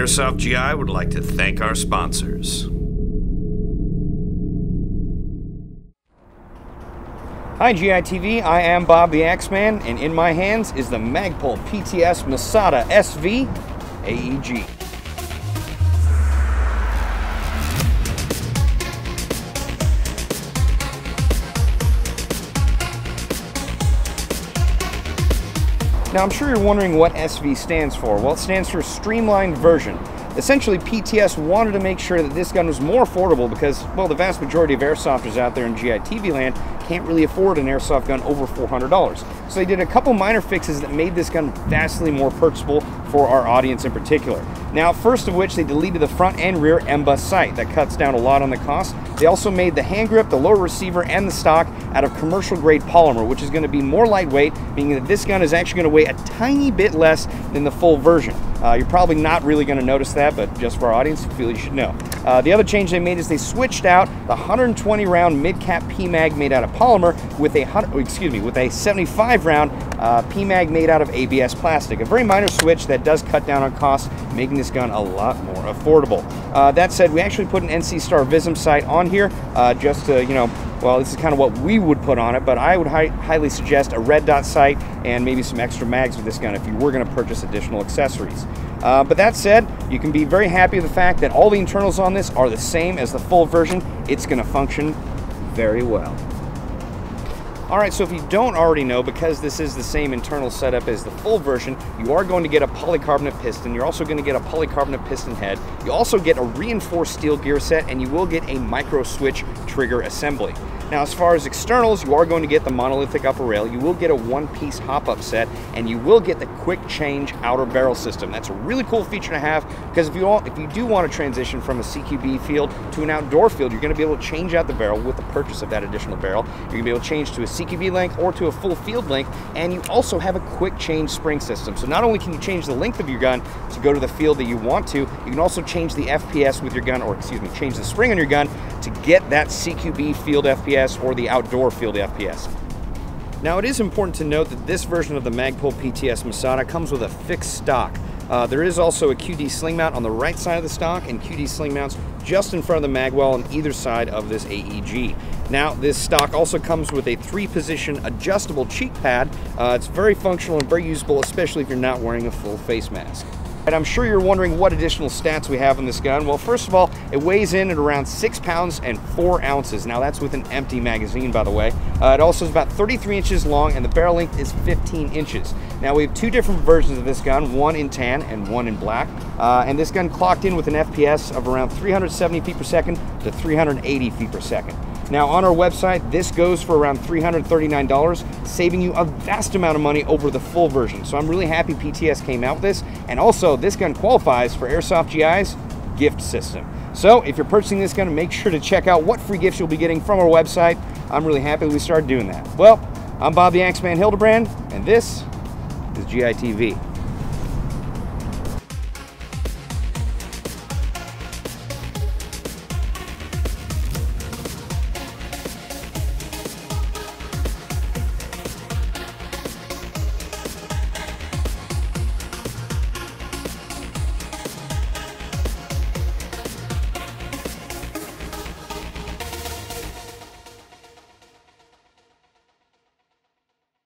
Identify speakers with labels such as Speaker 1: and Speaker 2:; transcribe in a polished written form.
Speaker 1: Airsoft GI would like to thank our sponsors.
Speaker 2: Hi GI TV, I am Bob the Axeman, and in my hands is the MagPul PTS Masada SV AEG. Now I'm sure you're wondering what SV stands for. Well, it stands for Streamline Version. Essentially, PTS wanted to make sure that this gun was more affordable because, well, the vast majority of airsofters out there in GI TV land can't really afford an airsoft gun over $400. So they did a couple minor fixes that made this gun vastly more purchasable for our audience in particular. Now, first of which, they deleted the front and rear M-bus sight. That cuts down a lot on the cost. They also made the hand grip, the lower receiver, and the stock out of commercial-grade polymer, which is going to be more lightweight, meaning that this gun is actually going to weigh a tiny bit less than the full version. You're probably not really going to notice that, but just for our audience, I feel you should know. The other change they made is they switched out the 120-round mid-cap PMag made out of polymer with a 75-round PMag made out of ABS plastic. A very minor switch that does cut down on costs, making this gun a lot more affordable. That said, we actually put an NC Star Vism sight on here just to, well, this is kind of what we would put on it, but I would highly suggest a red dot sight and maybe some extra mags with this gun if you were going to purchase additional accessories. But that said, you can be very happy with the fact that all the internals on this are the same as the full version. It's going to function very well. Alright, so if you don't already know, because this is the same internal setup as the full version, you are going to get a polycarbonate piston. You're also going to get a polycarbonate piston head. You also get a reinforced steel gear set, and you will get a micro switch trigger assembly. Now, as far as externals, you are going to get the monolithic upper rail. You will get a one-piece hop-up set, and you will get the quick change outer barrel system. That's a really cool feature to have, because if you do want to transition from a CQB field to an outdoor field, you're going to be able to change out the barrel with the purchase of that additional barrel. You're going to be able to change to a CQB length or to a full field length, and you also have a quick change spring system. So not only can you change the length of your gun to go to the field that you want to, you can also change the FPS with your gun, or excuse me, change the spring on your gun to get that CQB field FPS or the outdoor field FPS. Now, it is important to note that this version of the MagPul PTS Masada comes with a fixed stock. There is also a QD sling mount on the right side of the stock and QD sling mounts just in front of the mag well on either side of this AEG. Now, this stock also comes with a 3-position adjustable cheek pad. It's very functional and very usable, especially if you're not wearing a full face mask. And I'm sure you're wondering what additional stats we have on this gun. Well, first of all, it weighs in at around 6 pounds and 4 ounces. Now, that's with an empty magazine, by the way. It also is about 33 inches long, and the barrel length is 15 inches. Now, we have 2 different versions of this gun, one in tan and one in black. And this gun clocked in with an FPS of around 370 feet per second to 380 feet per second. Now, on our website, this goes for around $339, saving you a vast amount of money over the full version. So I'm really happy PTS came out with this. And also, this gun qualifies for Airsoft GI's gift system. So if you're purchasing this gun, make sure to check out what free gifts you'll be getting from our website. I'm really happy we started doing that. Well, I'm Bob the Axeman Hildebrand, and this is GI TV.